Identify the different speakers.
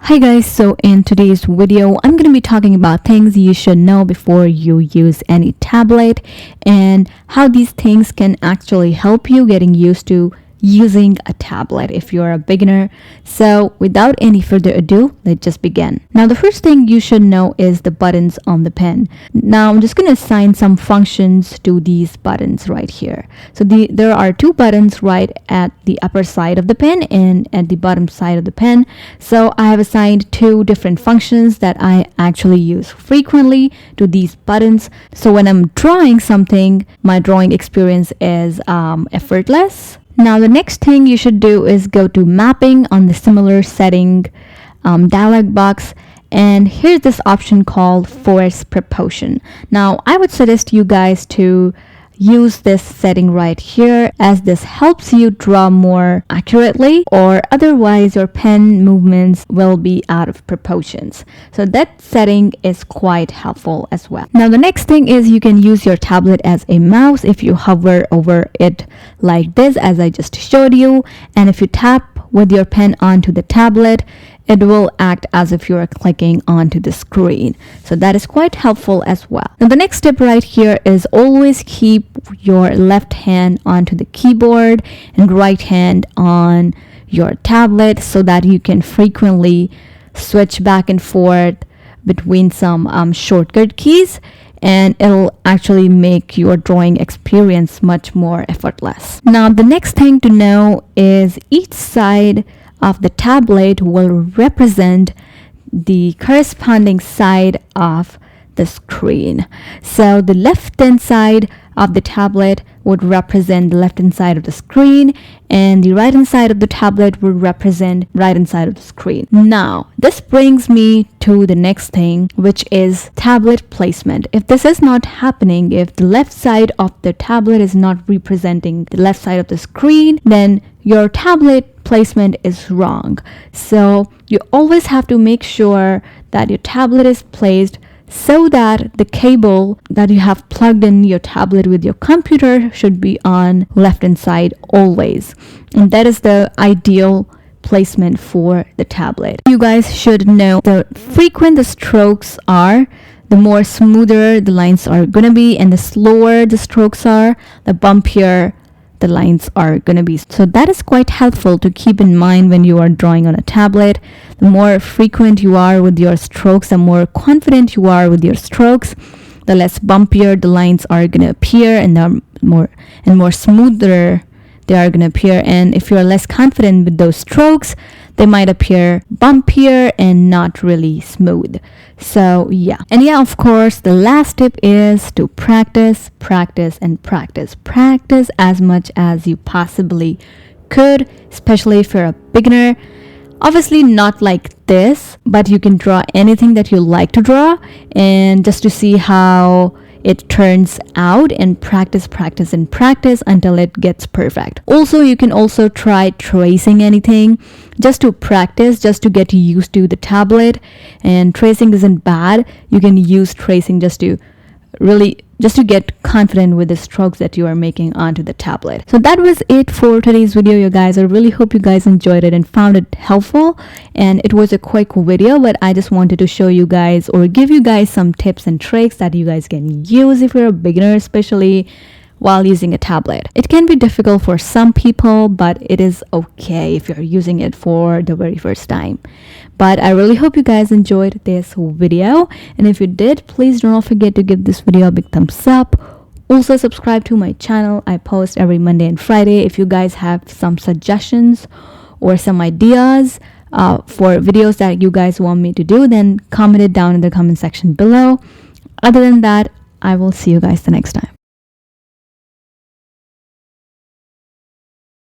Speaker 1: Hi guys, so in today's video I'm going to be talking about things you should know before you use any tablet and how these things can actually help you getting used to using a tablet if you're a beginner. So without any further ado, let's just begin. Now the first thing you should know is the buttons on the pen. Now I'm just going to assign some functions to these buttons right here. So there are two buttons right at the upper side of the pen and at the bottom side of the pen. So I have assigned two different functions that I actually use frequently to these buttons. So when I'm drawing something, my drawing experience is effortless. Now the next thing you should do is go to mapping on the similar setting dialog box, and here's this option called force proportion. Now I would suggest you guys to use this setting right here, as this helps you draw more accurately, or otherwise your pen movements will be out of proportions. So that setting is quite helpful as well. Now the next thing is you can use your tablet as a mouse if you hover over it like this, as I just showed you, and if you tap with your pen onto the tablet, it will act as if you are clicking onto the screen. So that is quite helpful as well. Now the next step right here is always keep your left hand onto the keyboard and right hand on your tablet so that you can frequently switch back and forth between some shortcut keys, and it'll actually make your drawing experience much more effortless. Now the next thing to know is each side of the tablet will represent the corresponding side of the screen. So the left hand side of the tablet would represent the left hand side of the screen, and the right hand side of the tablet would represent right hand side of the screen. Now this brings me to the next thing, which is tablet placement. If this is not happening, if the left side of the tablet is not representing the left side of the screen, then your tablet placement is wrong. So you always have to make sure that your tablet is placed so that the cable that you have plugged in your tablet with your computer should be on left hand side always, and that is the ideal placement for the tablet. You guys should know the frequent the strokes are, the more smoother the lines are gonna be, and the slower the strokes are, the bumpier the lines are going to be. So that is quite helpful to keep in mind when you are drawing on a tablet. The more frequent you are with your strokes, the more confident you are with your strokes, the less bumpier the lines are going to appear, and the more smoother they are going to appear. And if you're less confident with those strokes, they might appear bumpier and not really smooth. So yeah, and yeah, of course the last tip is to practice as much as you possibly could, especially if you're a beginner. Obviously not like this, but you can draw anything that you like to draw, and just to see how it turns out, and practice until it gets perfect. Also, you can also try tracing anything just to practice, just to get used to the tablet. And tracing isn't bad. You can use tracing just to get confident with the strokes that you are making onto the tablet. So that was it for today's video, you guys. I really hope you guys enjoyed it and found it helpful. And it was a quick video, but I just wanted to show you guys or give you guys some tips and tricks that you guys can use if you're a beginner, especially while using a tablet. It can be difficult for some people, but it is okay if you're using it for the very first time. But I really hope you guys enjoyed this video, and if you did, please do not forget to give this video a big thumbs up. Also subscribe to my channel. I post every Monday and Friday. If you guys have some suggestions or some ideas for videos that you guys want me to do, then comment it down in the comment section below. Other than that, I will see you guys the next time.